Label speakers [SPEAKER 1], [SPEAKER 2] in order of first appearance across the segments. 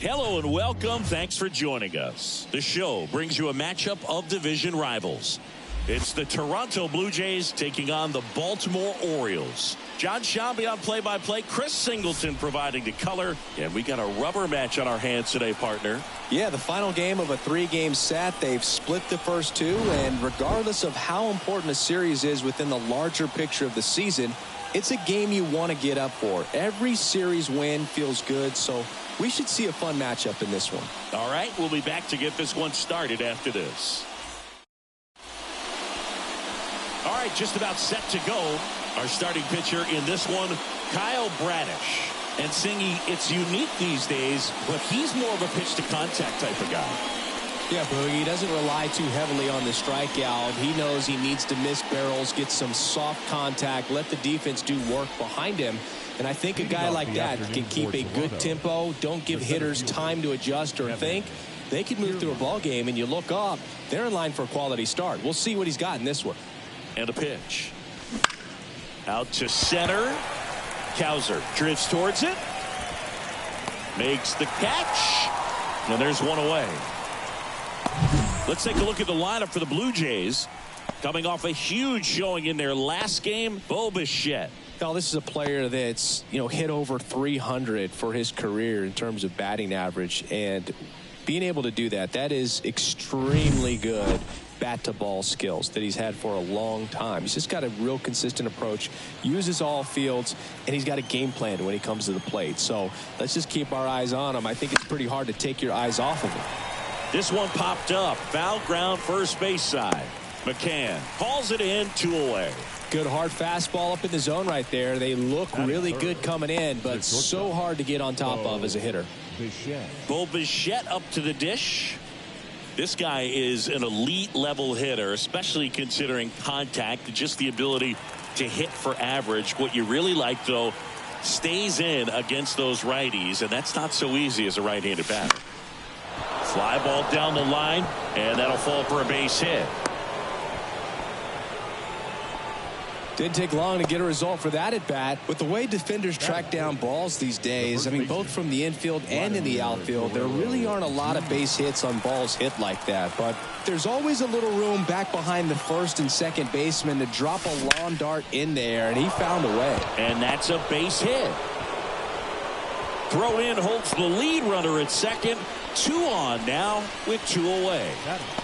[SPEAKER 1] Hello and welcome. Thanks for joining us. The show brings you a matchup of division rivals. It's the Toronto Blue Jays taking on the Baltimore Orioles. John Shambi on play-by-play. Chris Singleton providing the color. And we got a rubber match on our hands today, partner.
[SPEAKER 2] Yeah, the final game of a 3-game set. They've split the first two, and regardless of how important a series is within the larger picture of the season, it's a game you want to get up for. Every series win feels good, so we should see a fun matchup in this one.
[SPEAKER 1] All right, we'll be back to get this one started after this. All right, just about set to go. Our starting pitcher in this one, Kyle Bradish. And Singy, it's unique these days, but he's more of a pitch-to-contact type of guy.
[SPEAKER 2] Yeah, Boogie, he doesn't rely too heavily on the strikeout. He knows he needs to miss barrels, get some soft contact, let the defense do work behind him. And I think a guy like that can keep a good tempo, don't give hitters time to adjust or think. They can move through a ball game, and you look up, they're in line for a quality start. We'll see what he's got in this one.
[SPEAKER 1] And a pitch. Out to center. Cowser drifts towards it. Makes the catch. And there's one away. Let's take a look at the lineup for the Blue Jays. Coming off a huge showing in their last game, Bo Bichette.
[SPEAKER 2] Now, this is a player that's, hit over 300 for his career in terms of batting average. And being able to do that, that is extremely good bat-to-ball skills that he's had for a long time. He's just got a real consistent approach, uses all fields, and he's got a game plan when he comes to the plate. So let's just keep our eyes on him. I think it's pretty hard to take your eyes off of him.
[SPEAKER 1] This one popped up. Foul ground, first base side. McCann hauls it in, 2 away.
[SPEAKER 2] Good hard fastball up in the zone right there. They look really good coming in, but so hard to get on top of as a hitter.
[SPEAKER 1] Bo Bichette up to the dish. This guy is an elite level hitter, especially considering contact, just the ability to hit for average. What you really like, though, stays in against those righties, and that's not so easy as a right-handed batter. Fly ball down the line, and that'll fall for a base hit.
[SPEAKER 2] Didn't take long to get a result for that at bat. With the way defenders track down balls these days, I mean, both from the infield and in the outfield, there really aren't a lot of base hits on balls hit like that. But there's always a little room back behind the first and second baseman to drop a lawn dart in there, and he found a way.
[SPEAKER 1] And that's a base hit. Throw in holds the lead runner at second. 2 on now with 2 away.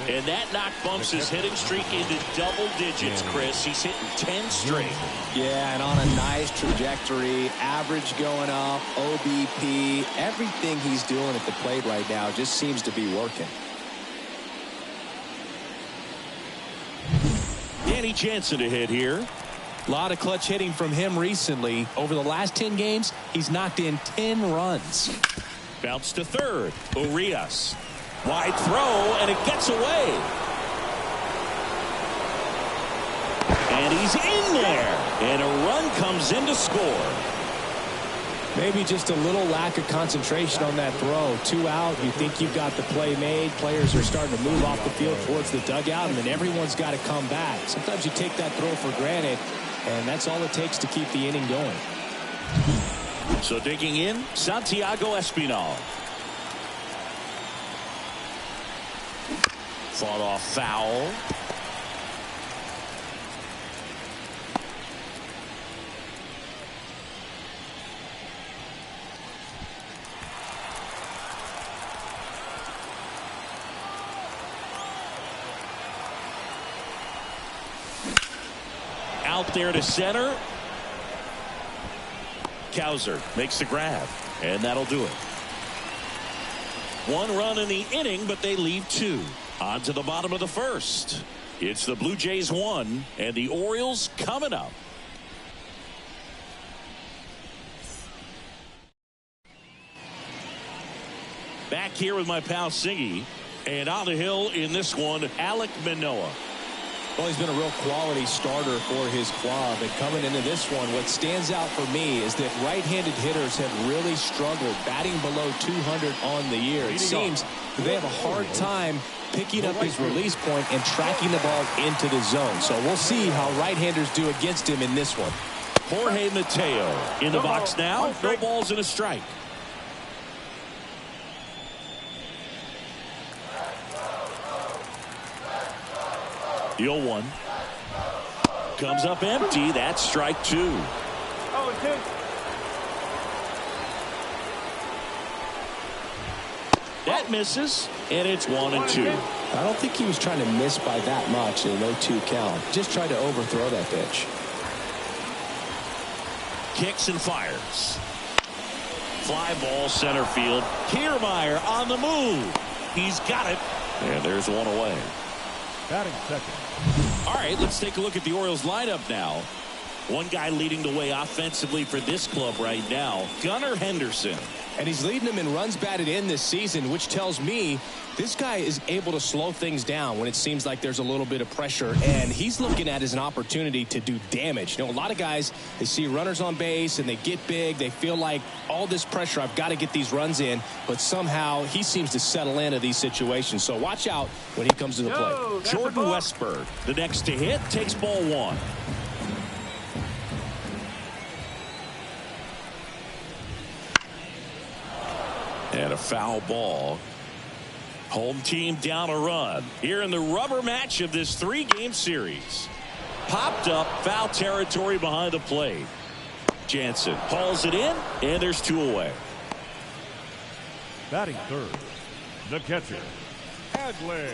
[SPEAKER 1] And that knock bumps his hitting streak into double digits, Chris. He's hitting 10 straight.
[SPEAKER 2] Yeah, and on a nice trajectory. Average going up, OBP. Everything he's doing at the plate right now just seems to be working.
[SPEAKER 1] Danny Jansen to hit here.
[SPEAKER 2] A lot of clutch hitting from him recently. Over the last 10 games, he's knocked in 10 runs.
[SPEAKER 1] Bounce to third. Urias. Wide throw, and it gets away. And he's in there. And a run comes in to score.
[SPEAKER 2] Maybe just a little lack of concentration on that throw. 2 out. You think you've got the play made. Players are starting to move off the field towards the dugout, and then everyone's got to come back. Sometimes you take that throw for granted, and that's all it takes to keep the inning going.
[SPEAKER 1] So digging in, Santiago Espinal. Fought off foul. Out there to center. Cowser makes the grab, and that'll do it. 1 run in the inning, but they leave 2. On to the bottom of the first. It's the Blue Jays 1, and the Orioles coming up. Back here with my pal Singy, and on the hill in this one, Alek Manoah.
[SPEAKER 2] Well, he's been a real quality starter for his club. And coming into this one, what stands out for me is that right-handed hitters have really struggled batting below 200 on the year. It seems they have a hard time picking up his release point and tracking the ball into the zone. So we'll see how right-handers do against him in this one.
[SPEAKER 1] Jorge Mateo in the box now. No balls and a strike. The 0-1. Comes up empty. That's strike 2. That misses, and it's 1-2.
[SPEAKER 2] I don't think he was trying to miss by that much in an 0-2 count. Just tried to overthrow that pitch.
[SPEAKER 1] Kicks and fires. Fly ball center field. Kiermaier on the move. He's got it. And there's one away.
[SPEAKER 3] Batting second.
[SPEAKER 1] All right, let's take a look at the Orioles lineup now. One guy leading the way offensively for this club right now, Gunnar Henderson.
[SPEAKER 2] And he's leading them in runs batted in this season, which tells me this guy is able to slow things down when it seems like there's a little bit of pressure, and he's looking at it as an opportunity to do damage. You know, a lot of guys, they see runners on base and they get big. They feel like all this pressure, I've got to get these runs in, but somehow he seems to settle into these situations. So watch out when he comes to the plate.
[SPEAKER 1] Jordan Westberg, the next to hit, takes ball 1. And a foul ball. Home team down a run here in the rubber match of this 3-game series. Popped up, foul territory behind the plate. Jansen hauls it in, and there's 2 away.
[SPEAKER 3] Batting third, the catcher, Adley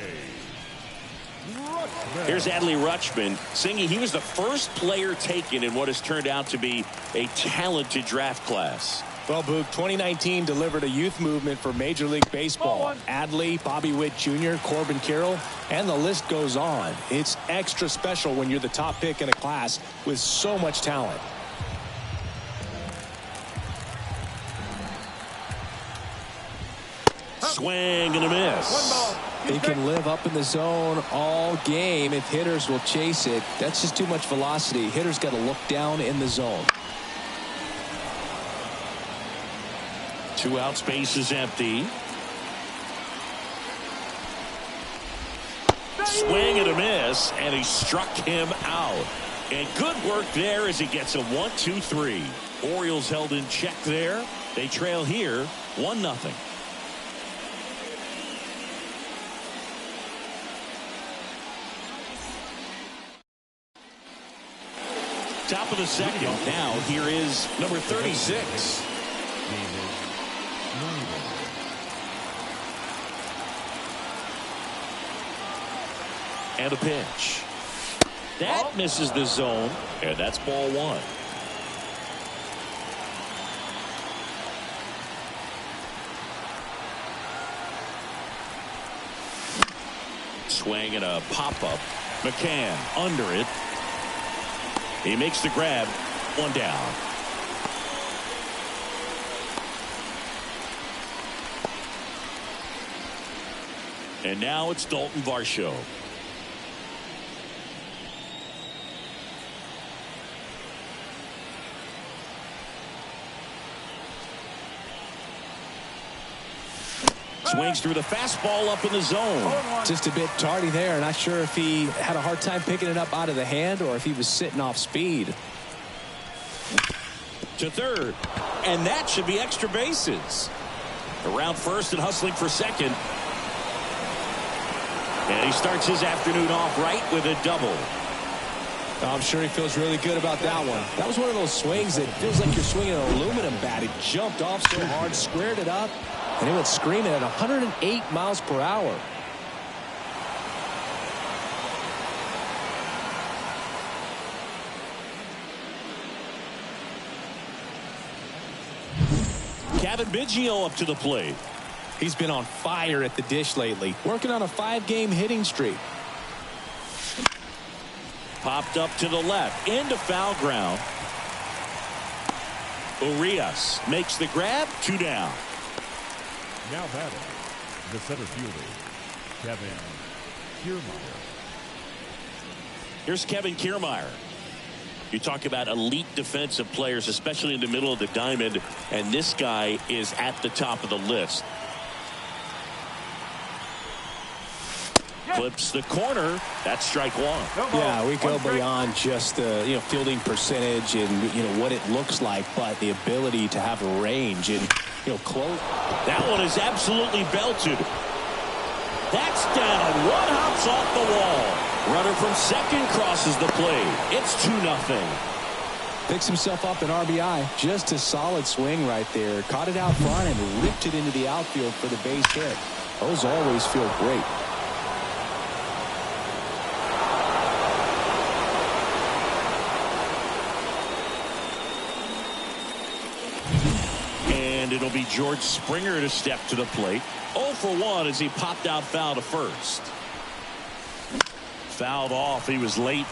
[SPEAKER 3] Rutschman.
[SPEAKER 1] Here's Adley Rutschman. Singy, he was the first player taken in what has turned out to be a talented draft class.
[SPEAKER 2] Well, Boog, 2019 delivered a youth movement for Major League Baseball. Adley, Bobby Witt Jr., Corbin Carroll, and the list goes on. It's extra special when you're the top pick in a class with so much talent.
[SPEAKER 1] Swing and a miss.
[SPEAKER 2] He can live up in the zone all game if hitters will chase it. That's just too much velocity. Hitters got to look down in the zone.
[SPEAKER 1] 2 outs, base is empty. Swing and a miss, and he struck him out. And good work there as he gets a 1-2-3. Orioles held in check there. They trail here 1-0. Top of the second. Now here is number 36. And a pitch. That misses the zone, and that's ball 1. Swing and a pop-up. McCann under it. He makes the grab. 1 down. And now it's Dalton Varsho. Swings through the fastball up in the zone.
[SPEAKER 2] Just a bit tardy there. Not sure if he had a hard time picking it up out of the hand or if he was sitting off speed.
[SPEAKER 1] To third. And that should be extra bases. Around first and hustling for second. And he starts his afternoon off right with a double.
[SPEAKER 2] I'm sure he feels really good about that one. That was one of those swings that feels like you're swinging an aluminum bat. It jumped off so hard, squared it up, and he went screaming at 108 miles per hour.
[SPEAKER 1] Kevin Biggio up to the plate.
[SPEAKER 2] He's been on fire at the dish lately, working on a 5-game hitting streak.
[SPEAKER 1] Popped up to the left, into foul ground. Urias makes the grab, 2 down.
[SPEAKER 3] Now batting, the center fielder, Kevin Kiermaier.
[SPEAKER 1] Here's Kevin Kiermaier. You talk about elite defensive players, especially in the middle of the diamond, and this guy is at the top of the list. Clips the corner. That's strike 1.
[SPEAKER 2] Yeah, we go beyond just the fielding percentage and what it looks like, but the ability to have range and close.
[SPEAKER 1] That one is absolutely belted. That's down. 1 hops off the wall. Runner from second crosses the plate. It's 2-0.
[SPEAKER 2] Picks himself up an RBI. Just a solid swing right there. Caught it out front and ripped it into the outfield for the base hit. Those always feel great.
[SPEAKER 1] And it'll be George Springer to step to the plate. 0 for 1 as he popped out foul to first. Fouled off. He was late.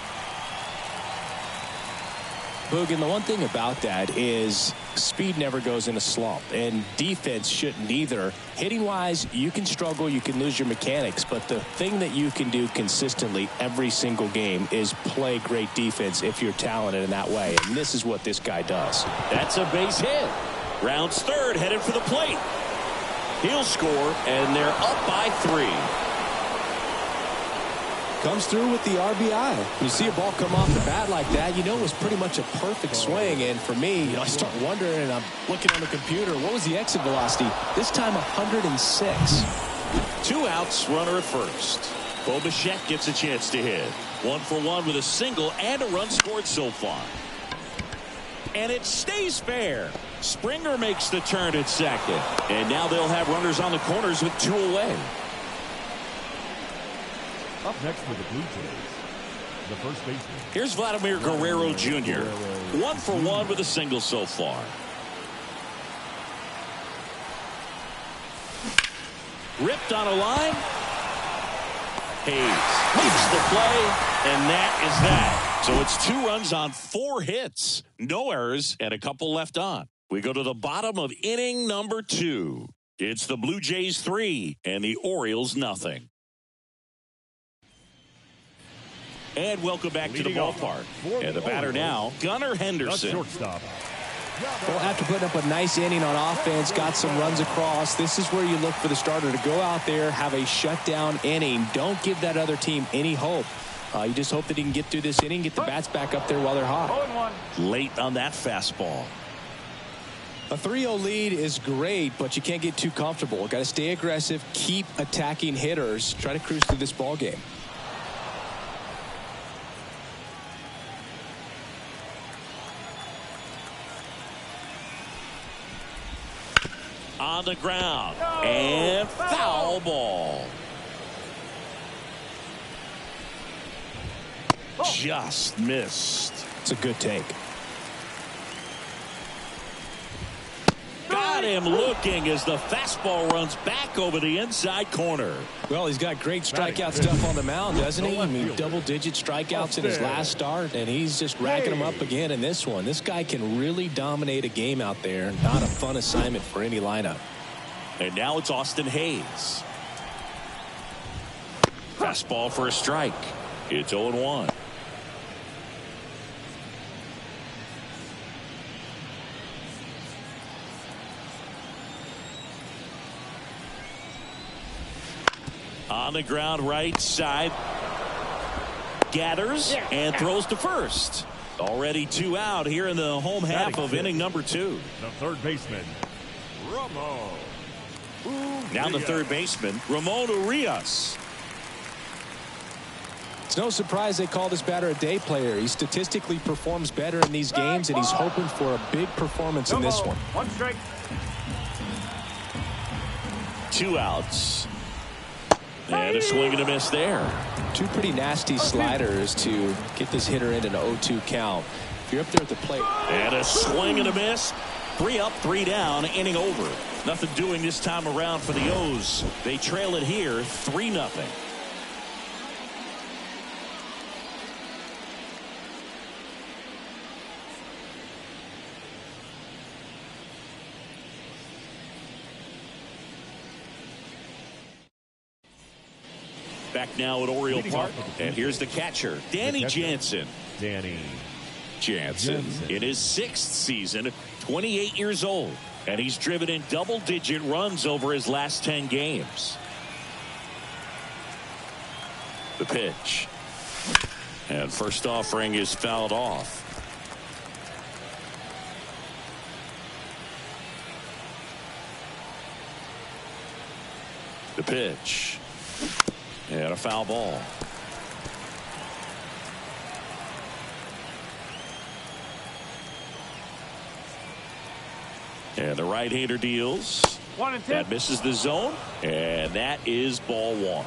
[SPEAKER 2] Boog, and the one thing about that is speed never goes in a slump, and defense shouldn't either. Hitting wise, you can struggle, you can lose your mechanics, but the thing that you can do consistently every single game is play great defense if you're talented in that way, and this is what this guy does.
[SPEAKER 1] That's a base hit. Rounds third, headed for the plate. He'll score, and they're up by 3.
[SPEAKER 2] Comes through with the RBI. When you see a ball come off the bat like that, you know it was pretty much a perfect swing. And for me, I start wondering, and I'm looking on the computer, what was the exit velocity? This time 106.
[SPEAKER 1] 2 outs, runner at first. Bo Bichette gets a chance to hit. 1 for 1 with a single and a run scored so far. And it stays fair. Springer makes the turn at second. And now they'll have runners on the corners with 2 away.
[SPEAKER 3] Up next for the Blue Jays, the first baseman.
[SPEAKER 1] Here's Vladimir Guerrero Jr. 1 for 1 with a single so far. Ripped on a line. Hayes makes the play, and that is that. So it's 2 runs on 4 hits. No errors and a couple left on. We go to the bottom of inning number 2. It's the Blue Jays 3 and the Orioles nothing. And welcome back to the ballpark. And the batter now, Gunnar Henderson.
[SPEAKER 3] Shortstop.
[SPEAKER 2] Well, after putting up a nice inning on offense, got some runs across, this is where you look for the starter to go out there, have a shutdown inning. Don't give that other team any hope. You just hope that he can get through this inning, get the bats back up there while they're hot.
[SPEAKER 1] Late on that fastball.
[SPEAKER 2] A 3-0 lead is great, but you can't get too comfortable. Got to stay aggressive, keep attacking hitters, try to cruise through this ball game.
[SPEAKER 1] On the ground. And foul ball. Just missed.
[SPEAKER 2] It's a good take.
[SPEAKER 1] Got him looking as the fastball runs back over the inside corner.
[SPEAKER 2] Well, he's got great strikeout stuff on the mound, doesn't he? I mean, double-digit strikeouts in his last start, and he's just racking them up again in this one. This guy can really dominate a game out there. Not a fun assignment for any lineup.
[SPEAKER 1] And now it's Austin Hayes. Fastball for a strike. It's 0-1. On the ground, right side. Gathers and throws to first. Already 2 out here in the home half of inning number 2.
[SPEAKER 3] The third baseman, Ramon.
[SPEAKER 1] Now the third baseman, Ramon Urias.
[SPEAKER 2] It's no surprise they call this batter a day player. He statistically performs better in these games, and he's hoping for a big performance in this one.
[SPEAKER 3] 1 strike.
[SPEAKER 1] 2 outs. And a swing and a miss there.
[SPEAKER 2] 2 pretty nasty sliders to get this hitter in an 0-2 count. If you're up there at the plate.
[SPEAKER 1] And a swing and a miss. 3 up, 3 down, inning over. Nothing doing this time around for the O's. They trail it here 3-0. Back now at Oriole Park, and here's the catcher, Danny Jansen.
[SPEAKER 3] Danny
[SPEAKER 1] Jansen in his 6th season, 28 years old, and he's driven in double-digit runs over his last 10 games. The pitch. And first offering is fouled off. The pitch. And a foul ball. And the right-hander deals.
[SPEAKER 3] 1-2.
[SPEAKER 1] That misses the zone, and that is ball one.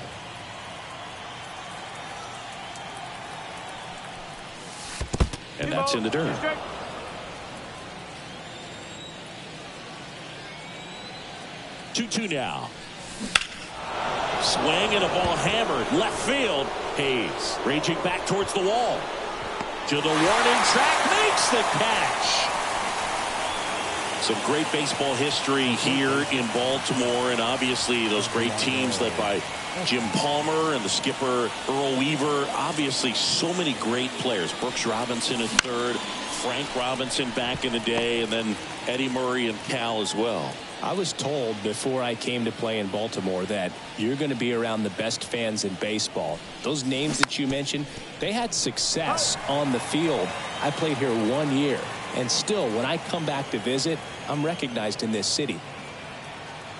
[SPEAKER 1] And that's in the dirt. 2-2 now. Swing and a ball hammered left field. Hayes raging back towards the wall. To the warning track, makes the catch. Some great baseball history here in Baltimore, and obviously those great teams led by Jim Palmer and the skipper Earl Weaver. Obviously so many great players. Brooks Robinson at third, Frank Robinson back in the day, and then Eddie Murray and Cal as well.
[SPEAKER 2] I was told before I came to play in Baltimore that you're going to be around the best fans in baseball. Those names that you mentioned, they had success on the field. I played here 1 year, and still when I come back to visit, I'm recognized in this city.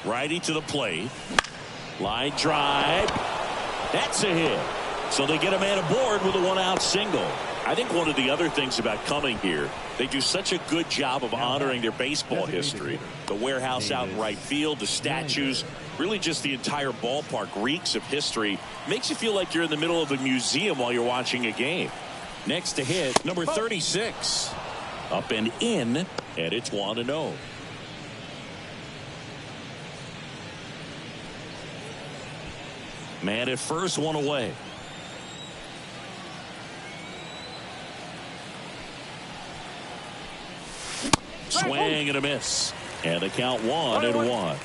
[SPEAKER 1] Righty to the plate. Line drive. That's a hit. So they get a man aboard with a one-out single. I think one of the other things about coming here, they do such a good job of honoring their baseball history. The warehouse out in right field, the statues, really just the entire ballpark reeks of history. Makes you feel like you're in the middle of a museum while you're watching a game. Next to hit, number 36. Up and in, and it's 1-0. Man at first, one away. Swing and a miss. And the count 1-1.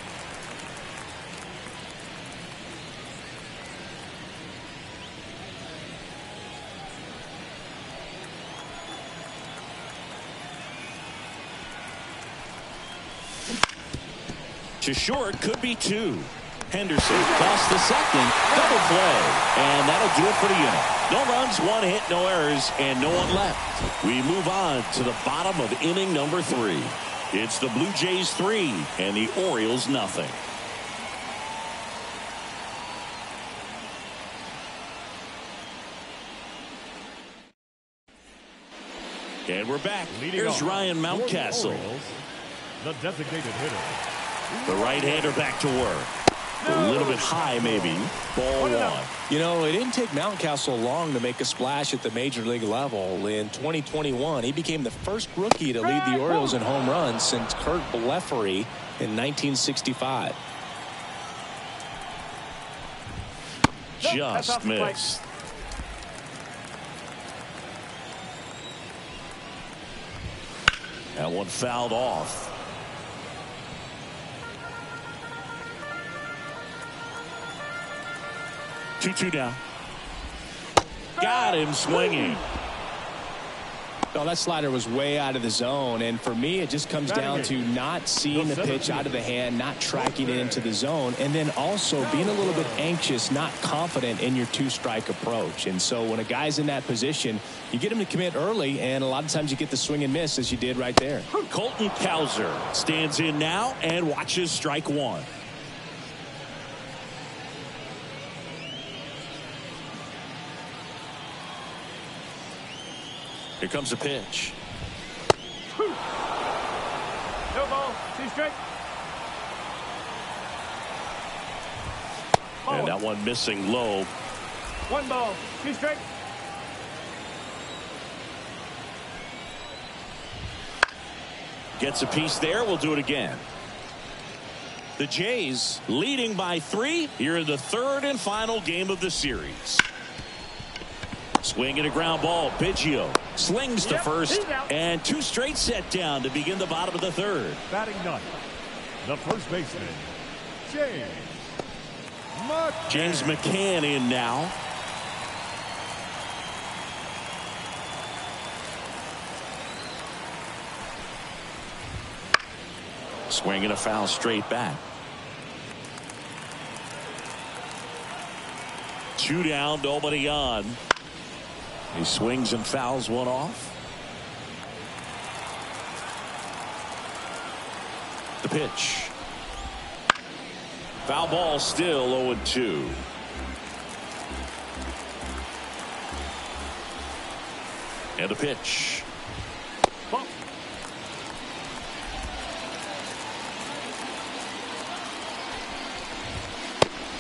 [SPEAKER 1] To short, could be two. Henderson across the second, double play, and that'll do it for the unit. No runs, one hit, no errors, and no one left. We move on to the bottom of inning number 3. It's the Blue Jays 3 and the Orioles nothing. And we're back. Here's Ryan Mountcastle.
[SPEAKER 3] Orioles, the designated hitter.
[SPEAKER 1] The right-hander back to work. A little bit high, maybe. Ball one.
[SPEAKER 2] You know, it didn't take Mountcastle long to make a splash at the major league level. In 2021, he became the first rookie to lead the Orioles in home runs since Kurt Blefary in 1965.
[SPEAKER 1] Just missed. That one fouled off. 2-2 down. Got him swinging.
[SPEAKER 2] Well, that slider was way out of the zone, and for me it just comes down to not seeing the pitch out of the hand, not tracking it into the zone, and then also being a little bit anxious, not confident in your two-strike approach. And so when a guy's in that position, you get him to commit early, and a lot of times you get the swing and miss as you did right there.
[SPEAKER 1] Colton Cowser stands in now and watches strike one. Here comes a pitch.
[SPEAKER 3] No ball, 2 strike.
[SPEAKER 1] And that one missing low.
[SPEAKER 3] 1 ball, 2 strike.
[SPEAKER 1] Gets a piece there. We'll do it again. The Jays leading by 3 here in the 3rd and final game of the series. Swing and a ground ball. Biggio slings to first, and 2 straight set down to begin the bottom of the 3rd.
[SPEAKER 3] Batting 9th, the first baseman,
[SPEAKER 1] James McCann in now. Swing and a foul straight back. 2 down, nobody on. He swings and fouls one off. The pitch. Foul ball, still 0-2. And the pitch.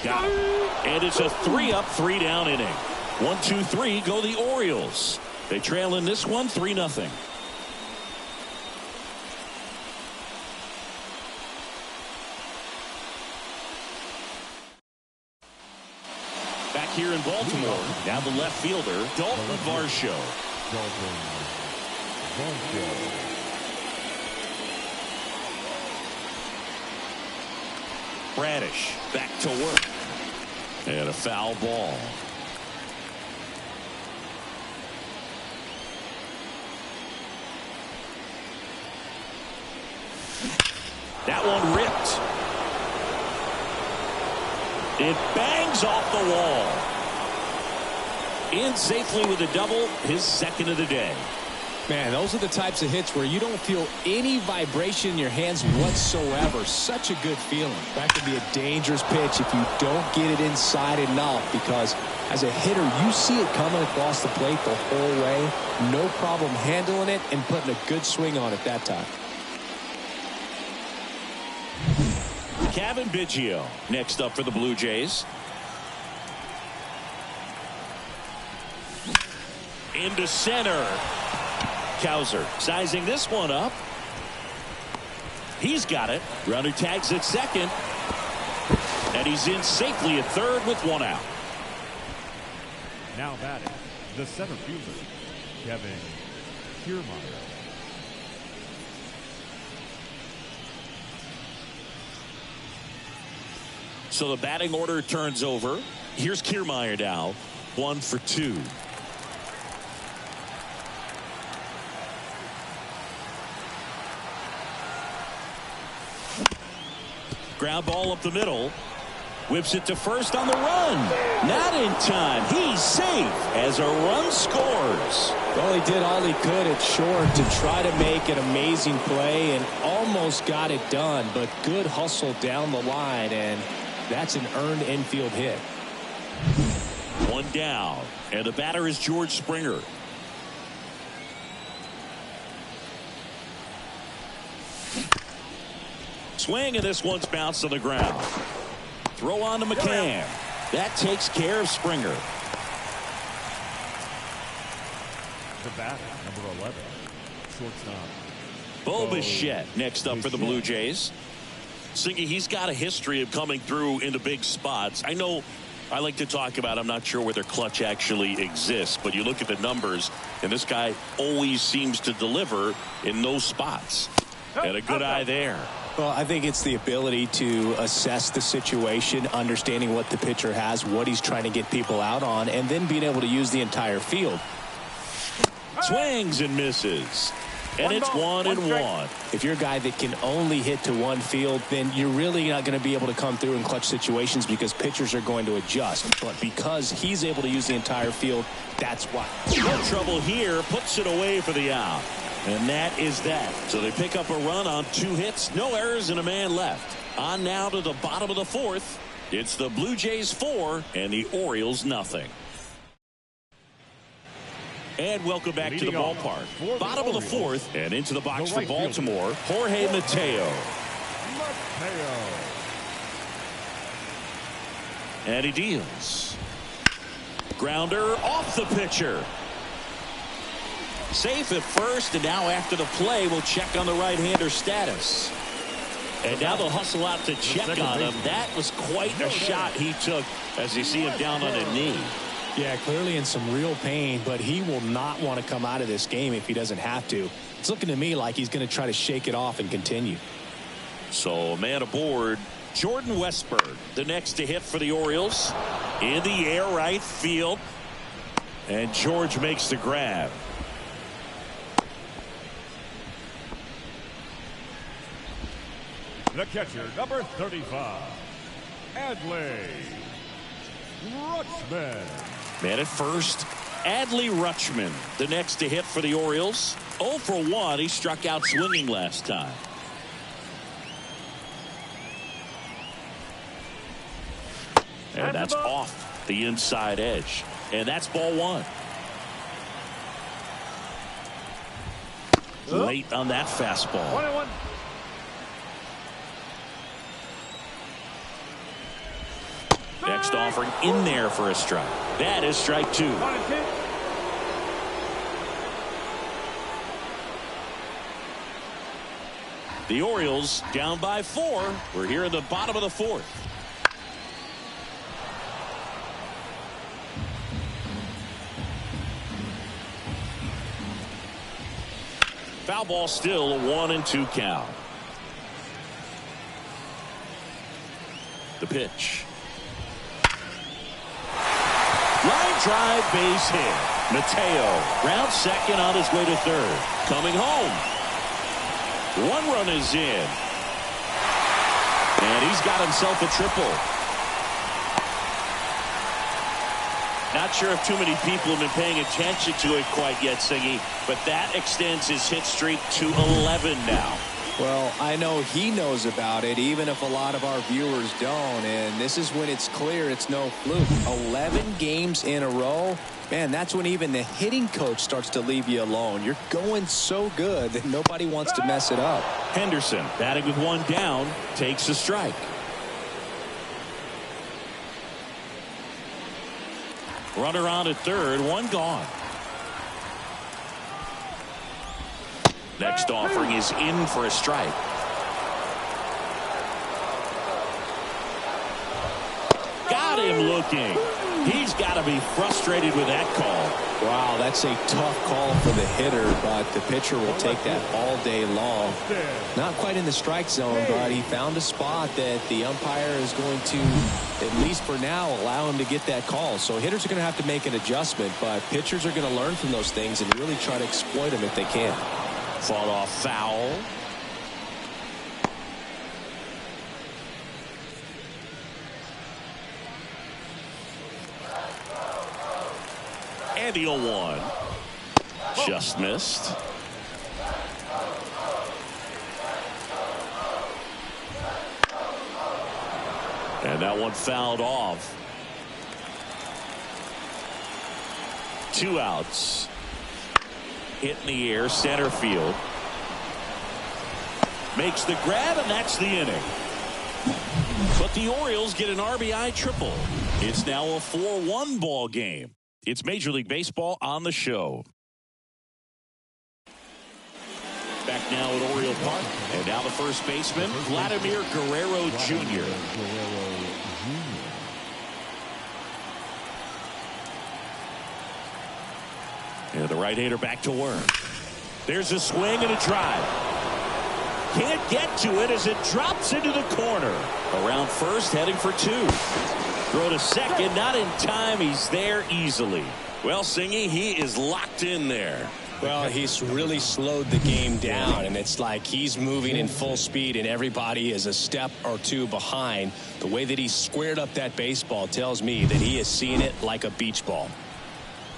[SPEAKER 1] Got him. And it's a 3-up, 3-down inning. 1, 2, 3 go the Orioles. They trail in this one 3-0. Back here in Baltimore, now the left fielder, Dalton Varsho. Bradish back to work. And a foul ball. That one ripped. It bangs off the wall. In safely with a double, his second of the day.
[SPEAKER 2] Man, those are the types of hits where you don't feel any vibration in your hands whatsoever. Such a good feeling. That could be a dangerous pitch if you don't get it inside enough, because as a hitter, you see it coming across the plate the whole way. No problem handling it and putting a good swing on it that time.
[SPEAKER 1] Kevin Biggio next up for the Blue Jays. Into center. Cowser sizing this one up. He's got it. Runner tags at second. And he's in safely at third with one out.
[SPEAKER 3] Now batting, the center fielder, Kevin Kiermaier.
[SPEAKER 1] So the batting order turns over. Here's Kiermaier now. 1 for 2. Ground ball up the middle. Whips it to first on the run. Not in time. He's safe as a run scores.
[SPEAKER 2] Well, he did all he could at short to try to make an amazing play and almost got it done, but good hustle down the line, and that's an earned infield hit.
[SPEAKER 1] One down, and the batter is George Springer. Swing, and this one's bounced to the ground. Throw on to McCann. That takes care of Springer.
[SPEAKER 3] The batter, number 11, shortstop.
[SPEAKER 1] Bo Bichette next up for the Blue Jays. Singy, he's got a history of coming through into big spots. I know I like to talk about, I'm not sure whether clutch actually exists, but you look at the numbers, and this guy always seems to deliver in those spots. And a good eye there.
[SPEAKER 2] Well, I think it's the ability to assess the situation, understanding what the pitcher has, what he's trying to get people out on, and then being able to use the entire field.
[SPEAKER 1] Swings and misses. And it's 1-1.
[SPEAKER 2] If you're a guy that can only hit to one field, then you're really not going to be able to come through in clutch situations because pitchers are going to adjust. But because he's able to use the entire field, that's why.
[SPEAKER 1] No trouble here. Puts it away for the out. And that is that. So they pick up a run on 2 hits, no errors, and a man left. On now to the bottom of the 4th. It's the Blue Jays 4 and the Orioles nothing. And welcome back to the ballpark. Bottom of the 4th and into the box for Baltimore, Jorge Mateo. And he deals. Grounder off the pitcher. Safe at first, and now after the play, we'll check on the right-hander status. And now they'll hustle out to check on him. That was quite a shot he took as you see him down on a knee.
[SPEAKER 2] Yeah, clearly in some real pain, but he will not want to come out of this game if he doesn't have to. It's looking to me like he's going to try to shake it off and continue.
[SPEAKER 1] So a man aboard, Jordan Westburg, the next to hit for the Orioles. In the air right field. And George makes the grab.
[SPEAKER 3] The catcher, number 35, Adley Rutschman.
[SPEAKER 1] Man at first, Adley Rutschman, the next to hit for the Orioles. 0 for 1. He struck out swinging last time. And that's off the inside edge. And that's ball 1. Late on that fastball.
[SPEAKER 3] 1-1.
[SPEAKER 1] Next offering in there for a strike. That is strike 2. The Orioles down by 4. We're here in the bottom of the 4th. Foul ball, still a 1-2 count. The pitch. Line drive, base hit. Mateo round second on his way to third. Coming home. 1 run is in. And he's got himself a triple. Not sure if too many people have been paying attention to it quite yet, Singy, but that extends his hit streak to 11 now.
[SPEAKER 2] Well, I know he knows about it, even if a lot of our viewers don't. And this is when it's clear it's no fluke. 11 games in a row. Man, that's when even the hitting coach starts to leave you alone. You're going so good that nobody wants to mess it up.
[SPEAKER 1] Henderson, batting with 1 down, takes a strike. Runner on at third, 1 gone. Next offering is in for a strike. Got him looking. He's got to be frustrated with that call.
[SPEAKER 2] Wow, that's a tough call for the hitter, but the pitcher will take that all day long. Not quite in the strike zone, but he found a spot that the umpire is going to, at least for now, allow him to get that call. So hitters are going to have to make an adjustment, but pitchers are going to learn from those things and really try to exploit them if they can.
[SPEAKER 1] Fought off foul. And the 0-1. Just missed. And that one fouled off. 2 outs. Hit in the air, center field. Makes the grab, and that's the inning. But the Orioles get an RBI triple. It's now a 4-1 ball game. It's Major League Baseball on the show. Back now at Oriole Park. And now the first baseman, Vladimir Guerrero Jr. And the right-hander back to work. There's a swing and a drive. Can't get to it as it drops into the corner. Around first, heading for 2. Throw to second, not in time. He's there easily. Well, Singy, he is locked in there.
[SPEAKER 2] Well, he's really slowed the game down, and it's like he's moving in full speed, and everybody is a step or 2 behind. The way that he squared up that baseball tells me that he is seeing it like a beach ball.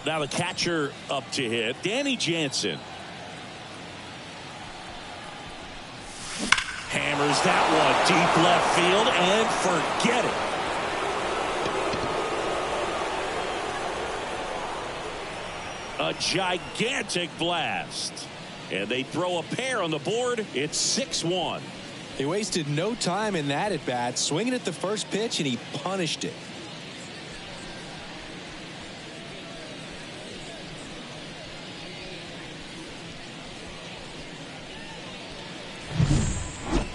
[SPEAKER 1] Now the catcher up to hit, Danny Jansen. Hammers that one deep left field and forget it. A gigantic blast. And they throw a pair on the board. It's 6-1.
[SPEAKER 2] He wasted no time in that at bat, swinging at the first pitch, and he punished it.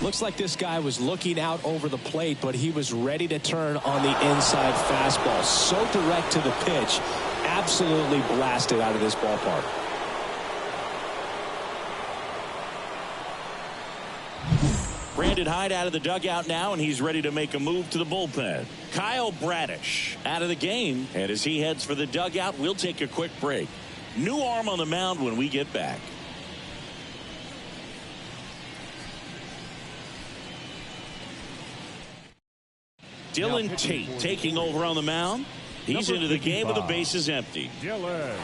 [SPEAKER 2] Looks like this guy was looking out over the plate, but he was ready to turn on the inside fastball. So direct to the pitch. Absolutely blasted out of this ballpark.
[SPEAKER 1] Brandon Hyde out of the dugout now, and he's ready to make a move to the bullpen. Kyle Bradish out of the game, and as he heads for the dugout, we'll take a quick break. New arm on the mound when we get back. Dylan Tate taking over on the mound. He's into the game with the bases empty.
[SPEAKER 3] Dylan.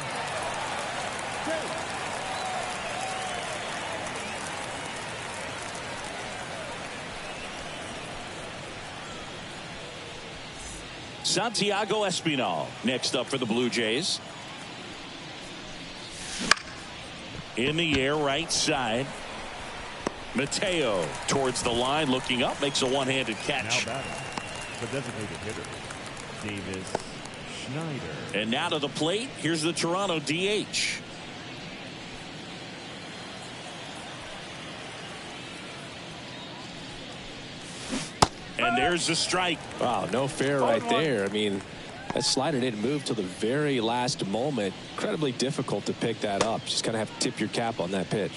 [SPEAKER 1] Santiago Espinal next up for the Blue Jays. In the air, right side. Mateo towards the line, looking up, makes a one-handed catch.
[SPEAKER 3] Now batting, the designated hitter, Davis Schneider.
[SPEAKER 1] And now to the plate. Here's the Toronto DH. And there's the strike.
[SPEAKER 2] Wow, no fair right there. I mean, that slider didn't move till the very last moment. Incredibly difficult to pick that up. Just kind of have to tip your cap on that pitch.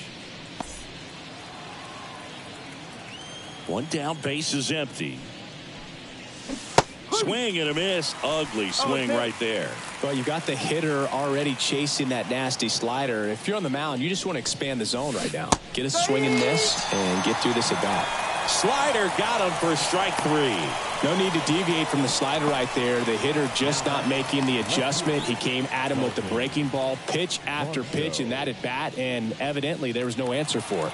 [SPEAKER 1] One down, base is empty. Swing and a miss. Ugly swing right there.
[SPEAKER 2] Well, you got the hitter already chasing that nasty slider. If you're on the mound, you just want to expand the zone right now. Get a swing and miss and get through this at bat.
[SPEAKER 1] Slider got him for strike 3.
[SPEAKER 2] No need to deviate from the slider right there. The hitter just not making the adjustment. He came at him with the breaking ball, pitch after pitch in that at bat, and evidently there was no answer for it.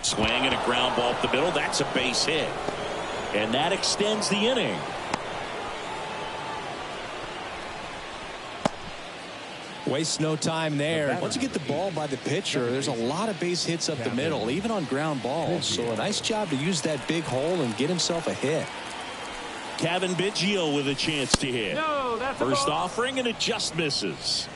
[SPEAKER 1] Swing and a ground ball up the middle. That's a base hit. And that extends the inning.
[SPEAKER 2] Waste no time there. Once you get the ball by the pitcher, there's a lot of base hits up the middle, even on ground balls. So a nice job to use that big hole and get himself a hit.
[SPEAKER 1] Kevin Biggio with a chance to hit. First offering, and it just misses.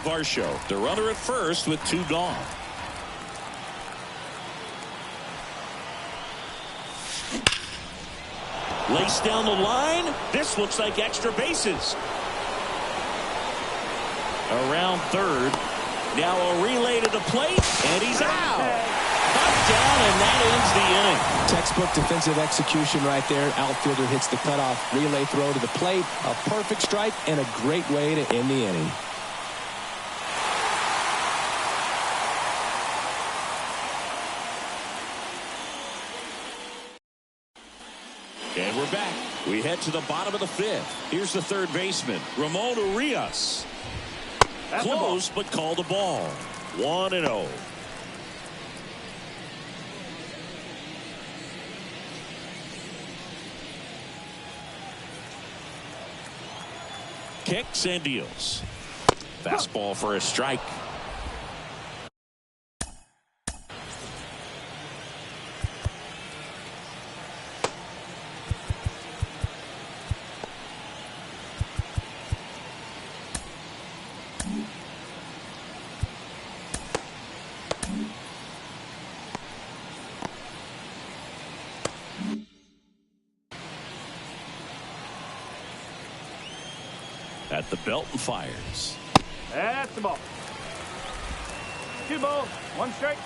[SPEAKER 1] Varsho, the runner at first with 2 gone. Laced down the line. This looks like extra bases. Around third. Now a relay to the plate, and he's out. Down, and that ends the inning.
[SPEAKER 2] Textbook defensive execution right there. Outfielder hits the cutoff relay throw to the plate. A perfect strike and a great way to end the inning.
[SPEAKER 1] And we're back. We head to the bottom of the 5th. Here's the third baseman, Ramon Urias. Close, but called a ball. 1-0. Kicks and deals. Fastball for a strike. At the belt and fires.
[SPEAKER 4] That's the ball. 2 balls, 1 strike.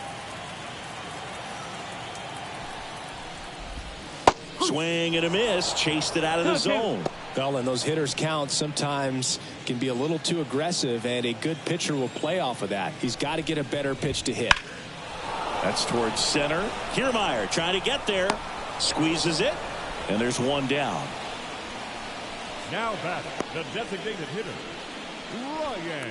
[SPEAKER 1] Swing and a miss. Chased it out of the zone.
[SPEAKER 2] Well, and those hitters count sometimes can be a little too aggressive, and a good pitcher will play off of that. He's got to get a better pitch to hit.
[SPEAKER 1] That's towards center. Kiermaier trying to get there. Squeezes it. And there's 1 down.
[SPEAKER 3] Now batting, the designated hitter, Ryan.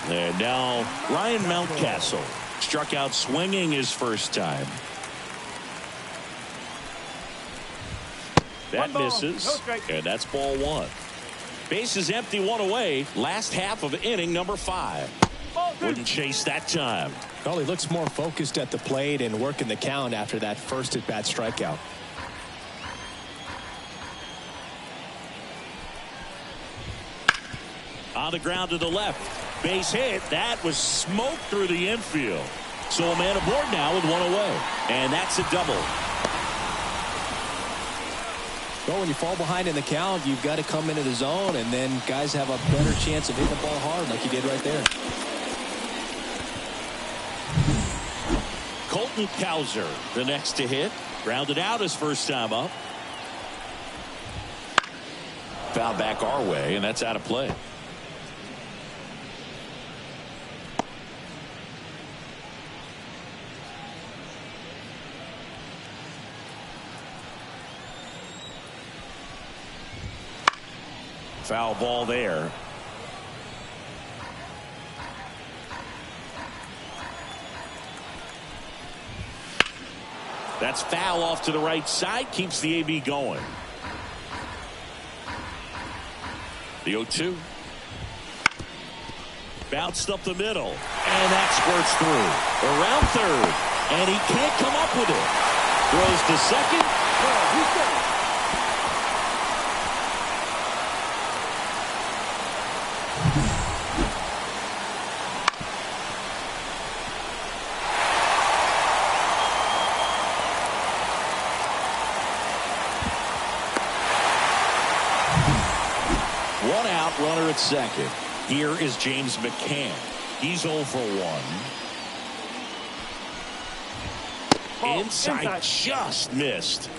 [SPEAKER 1] And now Ryan Mountcastle struck out swinging his first time. That misses, and that's ball 1. Base is empty, 1 away. Last half of inning number 5. Wouldn't chase that time.
[SPEAKER 2] Well, he looks more focused at the plate and working the count after that first at-bat strikeout.
[SPEAKER 1] On the ground to the left. Base hit. That was smoked through the infield. So a man aboard now with 1 away. And that's a double.
[SPEAKER 2] Well, when you fall behind in the count, you've got to come into the zone, and then guys have a better chance of hitting the ball hard like he did right there.
[SPEAKER 1] Colton Cowser, the next to hit. Grounded out his first time up. Foul back our way, and that's out of play. Foul ball there. That's foul off to the right side. Keeps the AB going. The 0-2. Bounced up the middle, and that squirts through. Around third, and he can't come up with it. Throws to second. One out, runner at second. Here is James McCann. He's 0 for 1. Inside, just missed.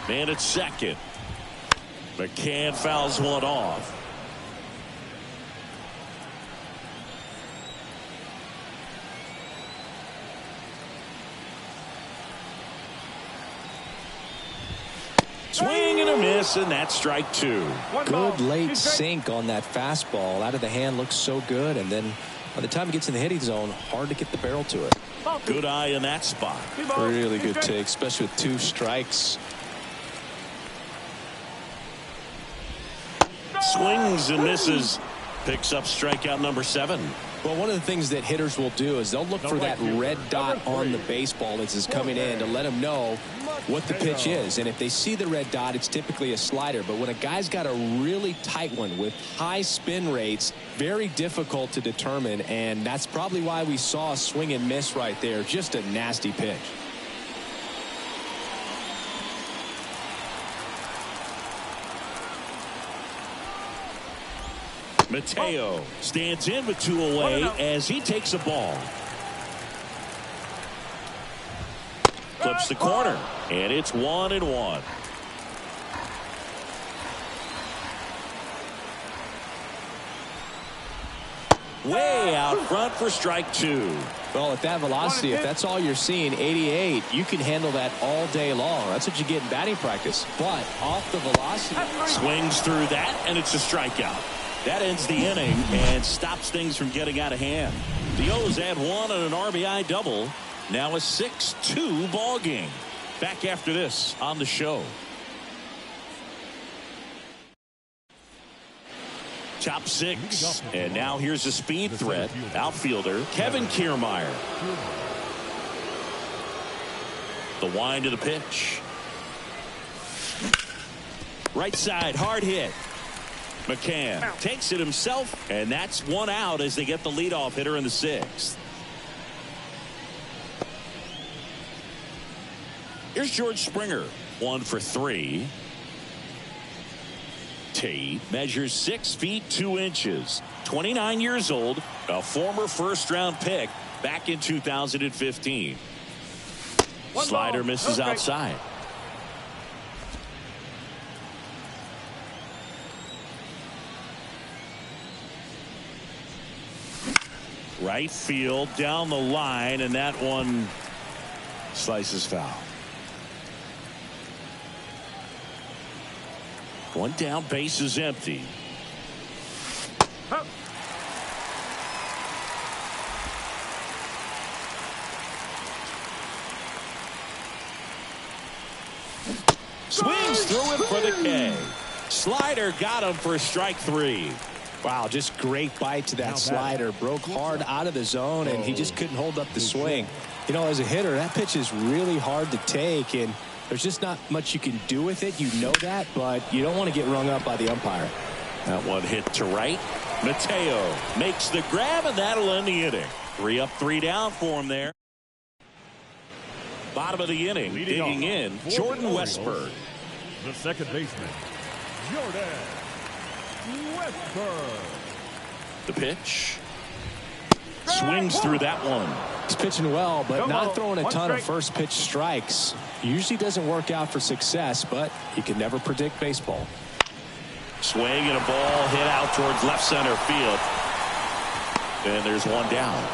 [SPEAKER 1] Man at second. McCann fouls one off. Swing and a miss, and that's strike 2.
[SPEAKER 2] Good late sink on that fastball. Out of the hand, looks so good, and then by the time it gets in the hitting zone, hard to get the barrel to it.
[SPEAKER 1] Good eye in that spot.
[SPEAKER 2] Really good take, especially with 2 strikes.
[SPEAKER 1] Swings and misses. Picks up strikeout number 7.
[SPEAKER 2] Well, one of the things that hitters will do is they'll look for that red dot on the baseball as it's coming in to let them know what the pitch is. And if they see the red dot, it's typically a slider. But when a guy's got a really tight one with high spin rates, very difficult to determine. And that's probably why we saw a swing and miss right there. Just a nasty pitch.
[SPEAKER 1] Mateo stands in with 2 away as he takes a ball. Flips the corner, and it's 1-1. Way out front for strike 2.
[SPEAKER 2] Well, at that velocity, if that's all you're seeing, 88, you can handle that all day long. That's what you get in batting practice. But off the velocity.
[SPEAKER 1] Swings through that, and it's a strikeout. That ends the inning and stops things from getting out of hand. The O's add 1 on an RBI double. Now a 6-2 ball game. Back after this on the show. Top 6. And now here's a speed threat. Outfielder Kevin Kiermaier. The wind of the pitch. Right side, hard hit. McCann takes it himself, and that's 1 out as they get the leadoff hitter in the 6th. Here's George Springer, 1 for 3. Tate measures 6 feet 2 inches, 29 years old, a former first-round pick back in 2015. Slider misses outside. Right field down the line, and that one slices foul. 1 down, base is empty. Swings through it for the K. Slider got him for strike 3.
[SPEAKER 2] Wow, just great bite to that slider. Broke hard out of the zone, and he just couldn't hold up the swing. You know, as a hitter, that pitch is really hard to take, and there's just not much you can do with it. You know that, but you don't want to get rung up by the umpire.
[SPEAKER 1] That one hit to right. Mateo makes the grab, and that'll end the inning. 3 up, 3 down for him there. Bottom of the inning, digging in, Jordan Westburg.
[SPEAKER 3] The second baseman, Jordan Westburg.
[SPEAKER 1] The pitch. Swings through that one.
[SPEAKER 2] He's pitching well, but not throwing a ton of first pitch strikes. Usually doesn't work out for success, but you can never predict baseball.
[SPEAKER 1] Swing and a ball hit out towards left center field. And there's 1 down.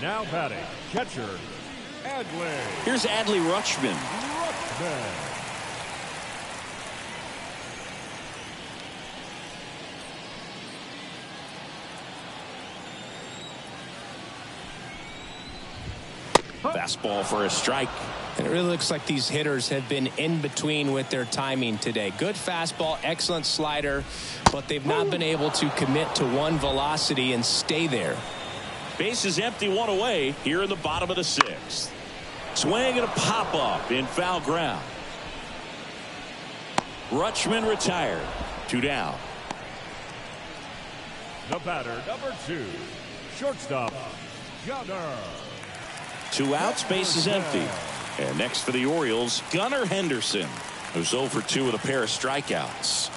[SPEAKER 3] Now batting, catcher, Adley.
[SPEAKER 1] Here's Adley Rutschman. Fastball for a strike.
[SPEAKER 2] And it really looks like these hitters have been in between with their timing today. Good fastball, excellent slider, but they've not been able to commit to one velocity and stay there.
[SPEAKER 1] Base is empty, one away here in the bottom of the sixth. Swing and a pop up in foul ground. Rutschman retired. 2 down.
[SPEAKER 3] The batter, number 2, shortstop, Gunnar.
[SPEAKER 1] 2 outs, base is empty. And next for the Orioles, Gunnar Henderson, who's 0 for 2 with a pair of strikeouts.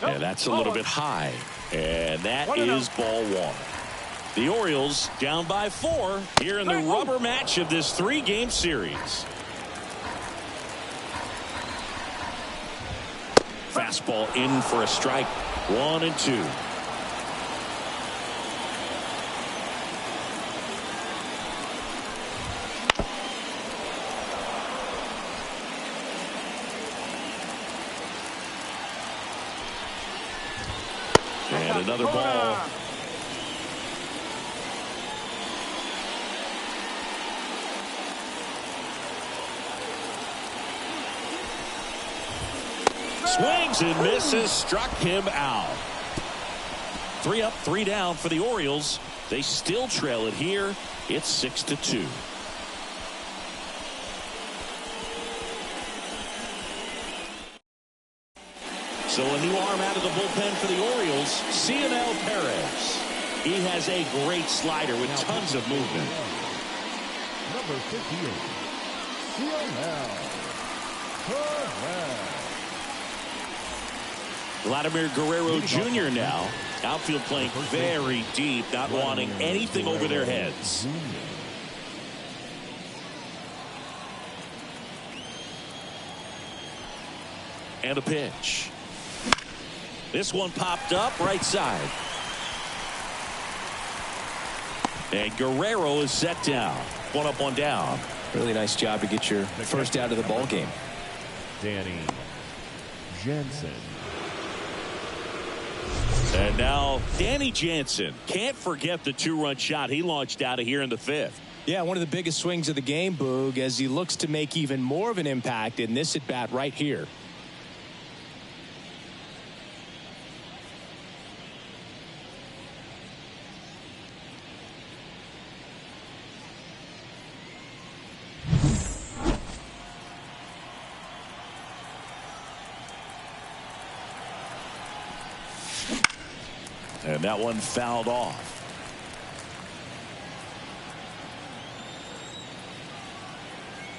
[SPEAKER 1] And that's a little bit high. And that is ball 1. The Orioles down by 4 here in the rubber match of this 3-game series. Fastball in for a strike. 1-2. And another ball. Swings and misses, struck him out. 3 up, 3 down for the Orioles. They still trail it here. It's 6-2. So a new arm out of the bullpen for the Orioles, Cionel Perez. He has a great slider with tons of movement.
[SPEAKER 3] Number 58, Cionel Perez.
[SPEAKER 1] Vladimir Guerrero Jr. now. Outfield playing very deep, not wanting anything over their heads. And a pitch. This one popped up right side. And Guerrero is set down. 1 up, 1 down.
[SPEAKER 2] Really nice job to get your first out of the ball game.
[SPEAKER 3] Danny Jansen.
[SPEAKER 1] And now Danny Jansen. Can't forget the 2-run shot he launched out of here in the 5th.
[SPEAKER 2] Yeah, one of the biggest swings of the game, Boog, as he looks to make even more of an impact in this at bat right here.
[SPEAKER 1] And that one fouled off.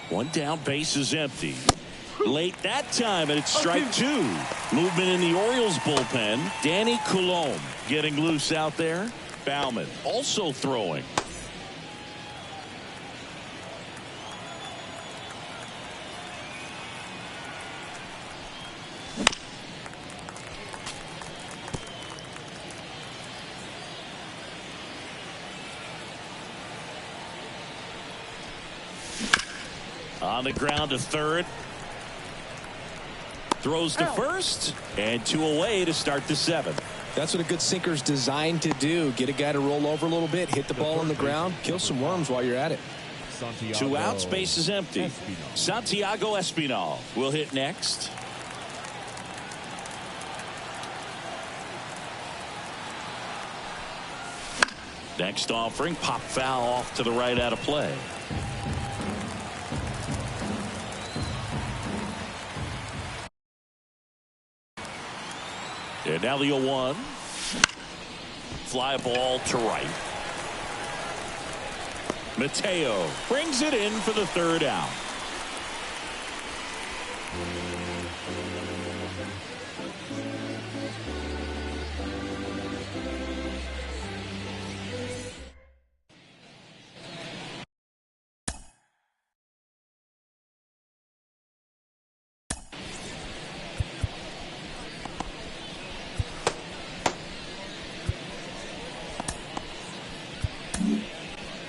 [SPEAKER 1] One down, base is empty. Late that time, and it's strike 2. Movement in the Orioles bullpen. Danny Coulombe getting loose out there. Bauman also throwing. On the ground to third. Throws to first. And 2 away to start the 7th.
[SPEAKER 2] That's what a good sinker's designed to do. Get a guy to roll over a little bit, hit the ball on the ground, kill some worms while you're at it.
[SPEAKER 1] 2 outs, base is empty. Santiago Espinal will hit next. Next offering, pop foul off to the right out of play. And now the 0-1. Fly ball to right. Mateo brings it in for the 3rd out.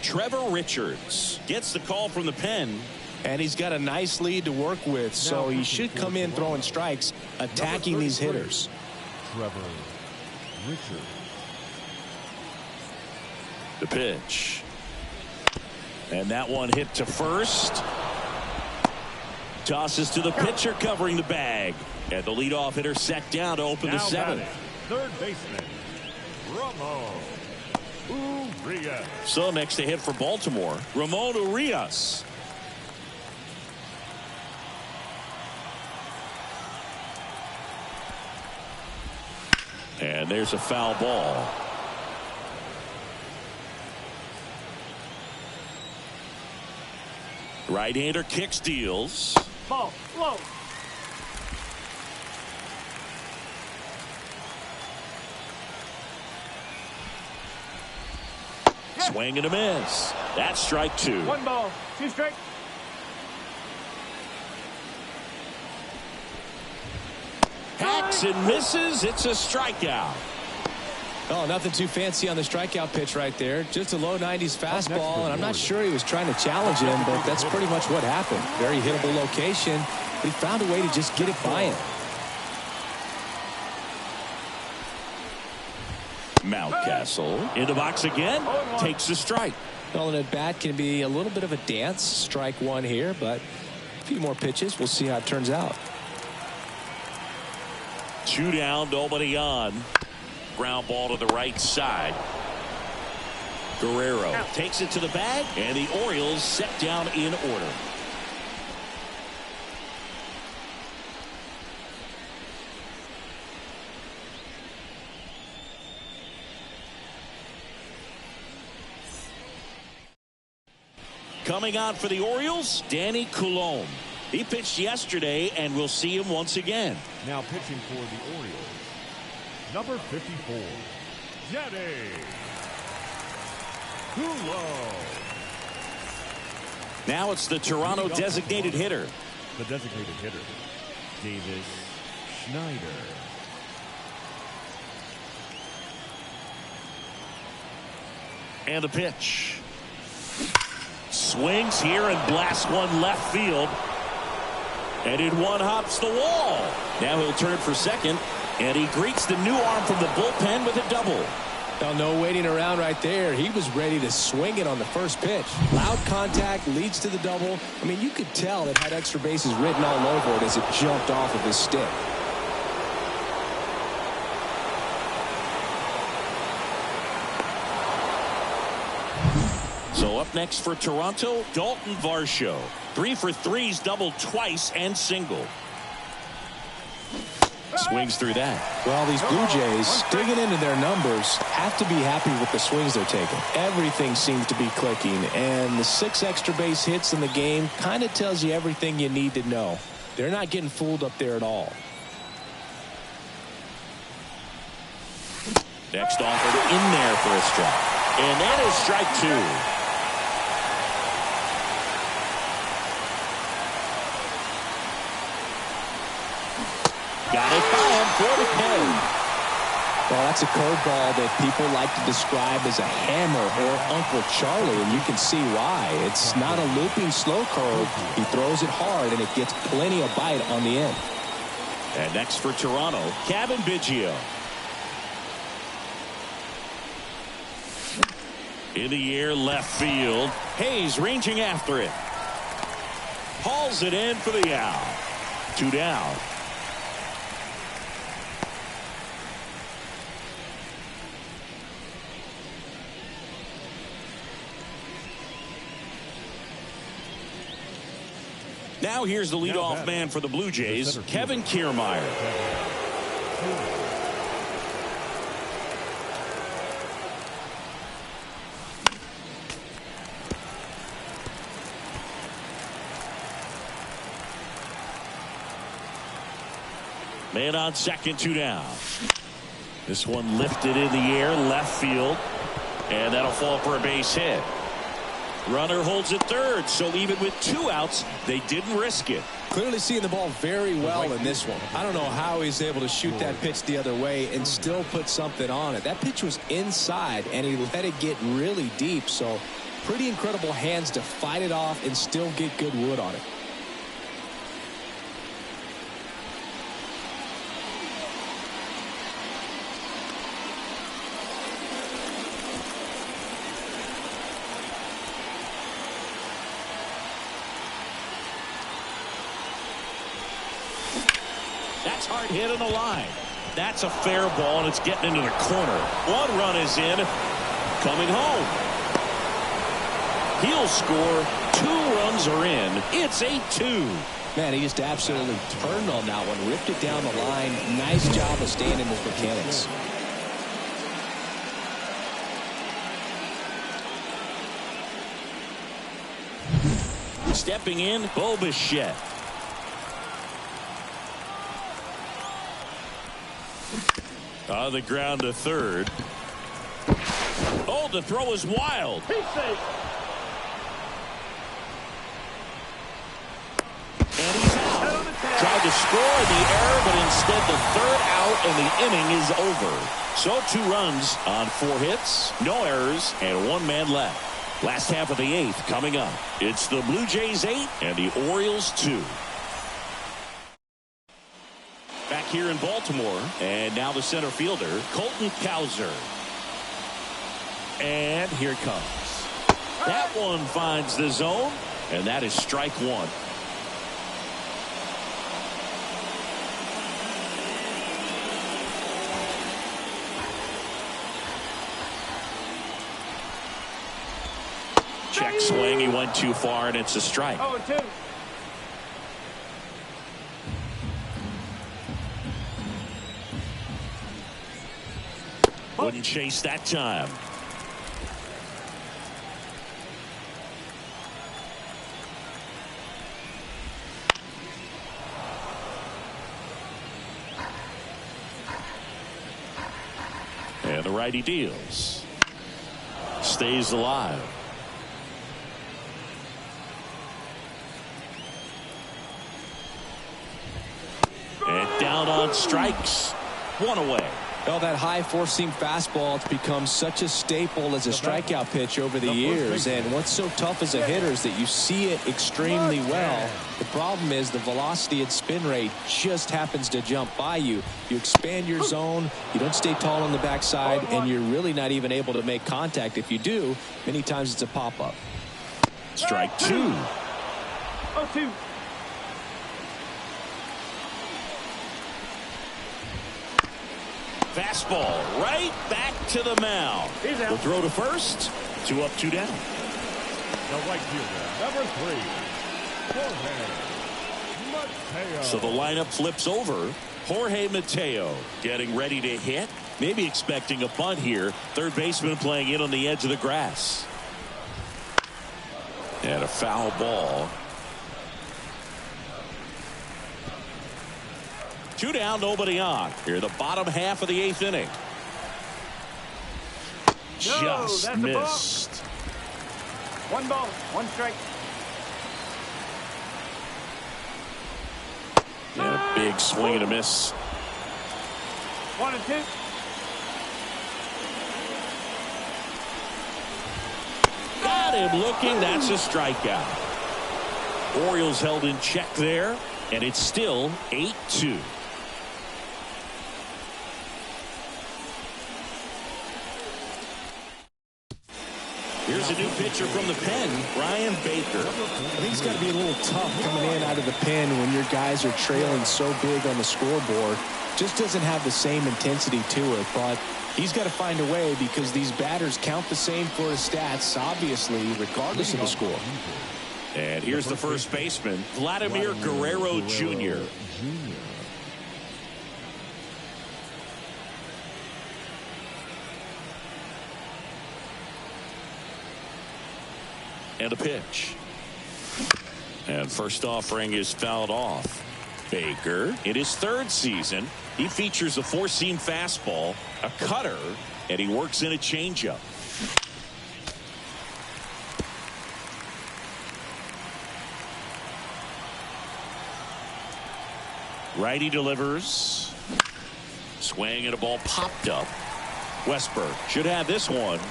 [SPEAKER 1] Trevor Richards gets the call from the pen.
[SPEAKER 2] And he's got a nice lead to work with, so he should come in throwing strikes, attacking these hitters.
[SPEAKER 3] Trevor Richards.
[SPEAKER 1] The pitch. And that one hit to first. Tosses to the pitcher covering the bag. And the leadoff hitter set down to open the seventh.
[SPEAKER 3] Third baseman, Ramon Urias.
[SPEAKER 1] So next to hit for Baltimore, Ramon Urias. And there's a foul ball. Right-hander kicks, deals.
[SPEAKER 4] Ball, low.
[SPEAKER 1] Swing and a miss. That's strike two.
[SPEAKER 4] 1 ball, 2 strike.
[SPEAKER 1] Hacks and misses. It's a strikeout.
[SPEAKER 2] Oh, nothing too fancy on the strikeout pitch right there. Just a low 90s fastball, and I'm not sure he was trying to challenge him, but that's pretty much what happened. Very hittable location, but he found a way to just get it by him.
[SPEAKER 1] Mountcastle in the box again. Takes the strike.
[SPEAKER 2] Well, an at bat can be a little bit of a dance. Strike one here, but a few more pitches. We'll see how it turns out.
[SPEAKER 1] 2 down, nobody on. Ground ball to the right side. Guerrero takes it to the bag, and the Orioles set down in order. Coming on for the Orioles, Danny Coulombe. He pitched yesterday, and we'll see him once again.
[SPEAKER 3] Now pitching for the Orioles, number 54, Danny Coulombe.
[SPEAKER 1] Now it's the Toronto designated hitter.
[SPEAKER 3] The designated hitter, Davis Schneider.
[SPEAKER 1] And the pitch. Swings here and blasts one left field. And in one hops the wall. Now he'll turn for second. And he greets the new arm from the bullpen with a double.
[SPEAKER 2] Well, no waiting around right there. He was ready to swing it on the first pitch. Loud contact leads to the double. I mean, you could tell it had extra bases written all over it as it jumped off of his stick.
[SPEAKER 1] So up next for Toronto, Dalton Varsho. 3 for 3's doubled twice and single. Swings through that.
[SPEAKER 2] Well, these Blue Jays, digging into their numbers, have to be happy with the swings they're taking. Everything seems to be clicking, and the 6 extra base hits in the game kind of tells you everything you need to know. They're not getting fooled up there at all.
[SPEAKER 1] Next offer in there for a strike. And that is strike 2. Got it by him for the K.
[SPEAKER 2] Well, that's a curveball that people like to describe as a hammer or Uncle Charlie, and you can see why. It's not a looping slow curve. He throws it hard, and it gets plenty of bite on the end.
[SPEAKER 1] And next for Toronto, Kevin Biggio. In the air, left field. Hayes ranging after it. Hauls it in for the out. 2 down. Now here's the leadoff man for the Blue Jays, Kevin Kiermaier. Man on second, 2 down. This one lifted in the air, left field, and that'll fall for a base hit. Runner holds it third, so even with 2 outs, they didn't risk it.
[SPEAKER 2] Clearly seeing the ball very well in this one. I don't know how he's able to shoot that pitch the other way and still put something on it. That pitch was inside, and he let it get really deep, so pretty incredible hands to fight it off and still get good wood on it.
[SPEAKER 1] That's hard hit on the line. That's a fair ball, and it's getting into the corner. One run is in. Coming home. He'll score. 2 runs are in. It's 8-2.
[SPEAKER 2] Man, he just absolutely turned on that one. Ripped it down the line. Nice job of staying in his mechanics.
[SPEAKER 1] Stepping in, Bo Bichette. On the ground to third. Oh, the throw is wild.
[SPEAKER 4] He's safe.
[SPEAKER 1] And he's out. Tried to score the error, but instead the third out, and the inning is over. So 2 runs on 4 hits, no errors, and 1 man left. Last half of the 8th coming up. It's the Blue Jays 8 and the Orioles 2. Back here in Baltimore, and now the center fielder, Colton Cowser. And here it comes. That one finds the zone, and that is strike 1. Check swing. He went too far, and it's a strike.
[SPEAKER 4] 0-2.
[SPEAKER 1] Wouldn't chase that time. And the righty deals. Stays alive. And down on strikes. 1 away.
[SPEAKER 2] Well, that high four-seam fastball has become such a staple as a strikeout pitch over the years. And what's so tough as a hitter is that you see it extremely well. The problem is the velocity and spin rate just happens to jump by you. You expand your zone, you don't stay tall on the backside, and you're really not even able to make contact. If you do, many times it's a pop-up.
[SPEAKER 1] Strike 2.
[SPEAKER 4] 0-2.
[SPEAKER 1] Fastball right back to the mound. The throw to first. 2 up, 2 down.
[SPEAKER 3] The right fielder, number 3, Jorge Mateo.
[SPEAKER 1] So the lineup flips over. Jorge Mateo getting ready to hit. Maybe expecting a bunt here. Third baseman playing in on the edge of the grass. And a foul ball. 2 down, nobody on. Here, the bottom half of the 8th inning. Just missed.
[SPEAKER 4] 1 ball, 1 strike.
[SPEAKER 1] And a big swing and a miss.
[SPEAKER 4] 1-2.
[SPEAKER 1] Got him looking. That's a strikeout. Orioles held in check there, and it's still 8-2. Here's a new pitcher from the pen, Brian Baker.
[SPEAKER 2] I think it's got to be a little tough coming in out of the pen when your guys are trailing so big on the scoreboard. Just doesn't have the same intensity to it, but he's got to find a way because these batters count the same for his stats, obviously, regardless of the score.
[SPEAKER 1] And here's the first baseman, Vladimir Guerrero Jr. And a pitch. And first offering is fouled off. Baker, in his 3rd season, he features a 4-seam fastball, a cutter, and he works in a changeup. Righty delivers. Swing and a ball popped up. Westberg should have this one.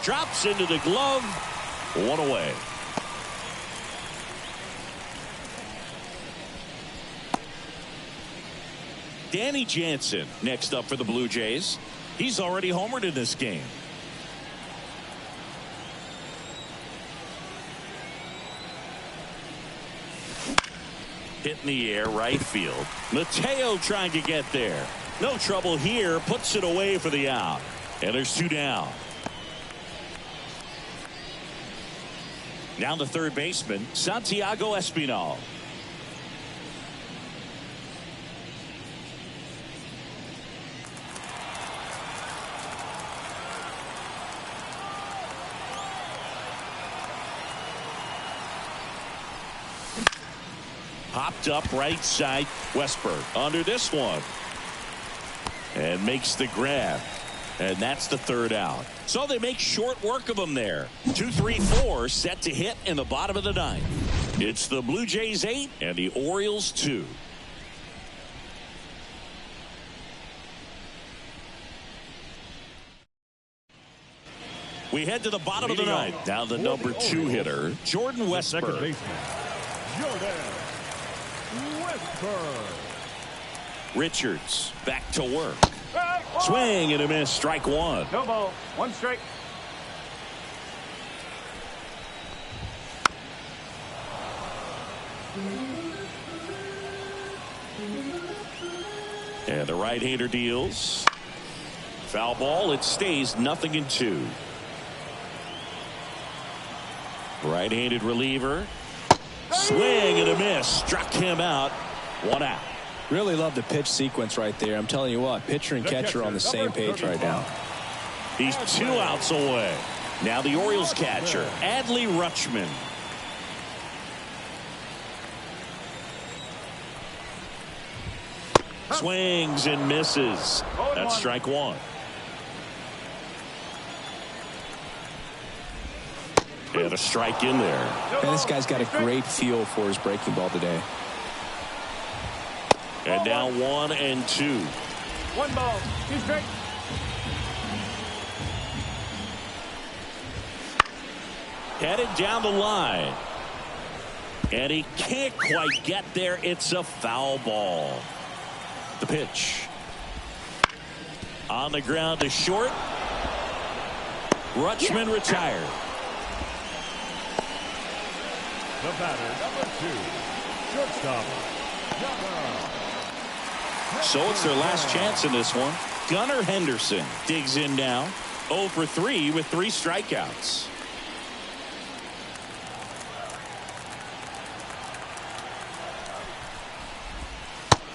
[SPEAKER 1] Drops into the glove. 1 away. Danny Jansen next up for the Blue Jays. He's already homered in this game. Hit in the air, right field. Mateo trying to get there. No trouble here. Puts it away for the out. And there's 2 down. Now the third baseman, Santiago Espinal. Popped up right side. Westberg under this one. And makes the grab. And that's the third out. So they make short work of him there. 2-3-4 set to hit in the bottom of the ninth. It's the Blue Jays 8 and the Orioles 2. We head to the bottom of the ninth. Now the number 2 hitter, Jordan Westberg.
[SPEAKER 3] Jordan Westberg.
[SPEAKER 1] Richards back to work. Swing and a miss. Strike 1.
[SPEAKER 4] No ball. 1 strike.
[SPEAKER 1] And the right-hander deals. Foul ball. It stays 0-2. Right-handed reliever. Swing and a miss. Struck him out. 1 out.
[SPEAKER 2] Really love the pitch sequence right there. I'm telling you what, pitcher and catcher on the same page right now.
[SPEAKER 1] He's 2 outs away. Now the Orioles catcher, Adley Rutschman. Swings and misses. That's strike 1. And a strike in there.
[SPEAKER 2] Man, this guy's got a great feel for his breaking ball today.
[SPEAKER 1] And now 1-2.
[SPEAKER 4] 1 ball. 2 strike.
[SPEAKER 1] Headed down the line. And he can't quite get there. It's a foul ball. The pitch. On the ground to short. Rutschman retired.
[SPEAKER 3] The batter, number 2, shortstop, Gunnar.
[SPEAKER 1] So it's their last chance in this one. Gunnar Henderson digs in now. 0 for 3 with 3 strikeouts.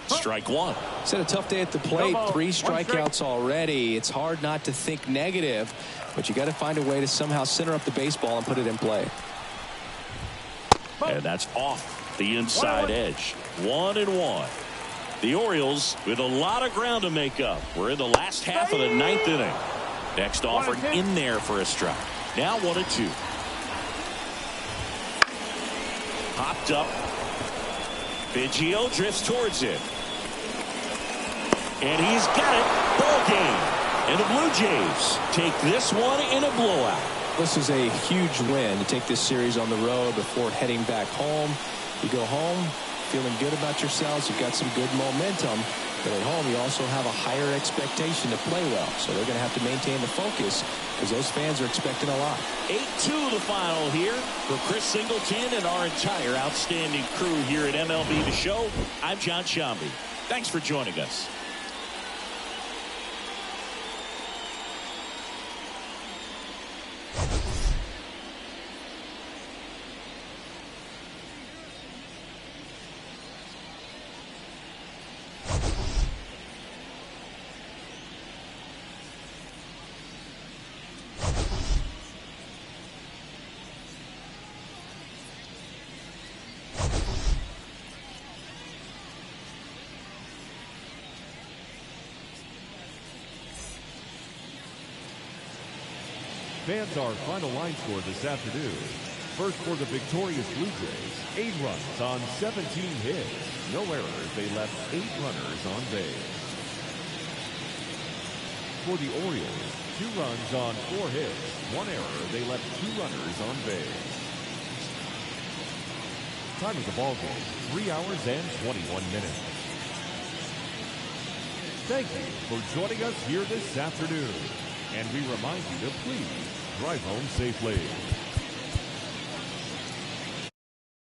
[SPEAKER 1] Strike 1.
[SPEAKER 2] It's had a tough day at the plate. 3 strikeouts already. It's hard not to think negative, but you got to find a way to somehow center up the baseball and put it in play.
[SPEAKER 1] And that's off the inside edge. 1-1. The Orioles with a lot of ground to make up. We're in the last half of the 9th inning. Next offer in there for a strike. Now 1-2. Popped up. Biggio drifts towards it. And he's got it. Ball game. And the Blue Jays take this one in a blowout.
[SPEAKER 2] This is a huge win to take this series on the road before heading back home. You go home feeling good about yourselves. You've got some good momentum. But at home, you also have a higher expectation to play well. So they're going to have to maintain the focus because those fans are expecting a lot.
[SPEAKER 1] 8-2 the final here for Chris Singleton and our entire outstanding crew here at MLB The Show. I'm John Shambi. Thanks for joining us.
[SPEAKER 3] Fans, our final line score this afternoon. First for the victorious Blue Jays, 8 runs on 17 hits. No errors, they left 8 runners on base. For the Orioles, 2 runs on 4 hits. 1 error, they left 2 runners on base. Time of the ball game, 3 hours and 21 minutes. Thank you for joining us here this afternoon. And we remind you to please drive home safely.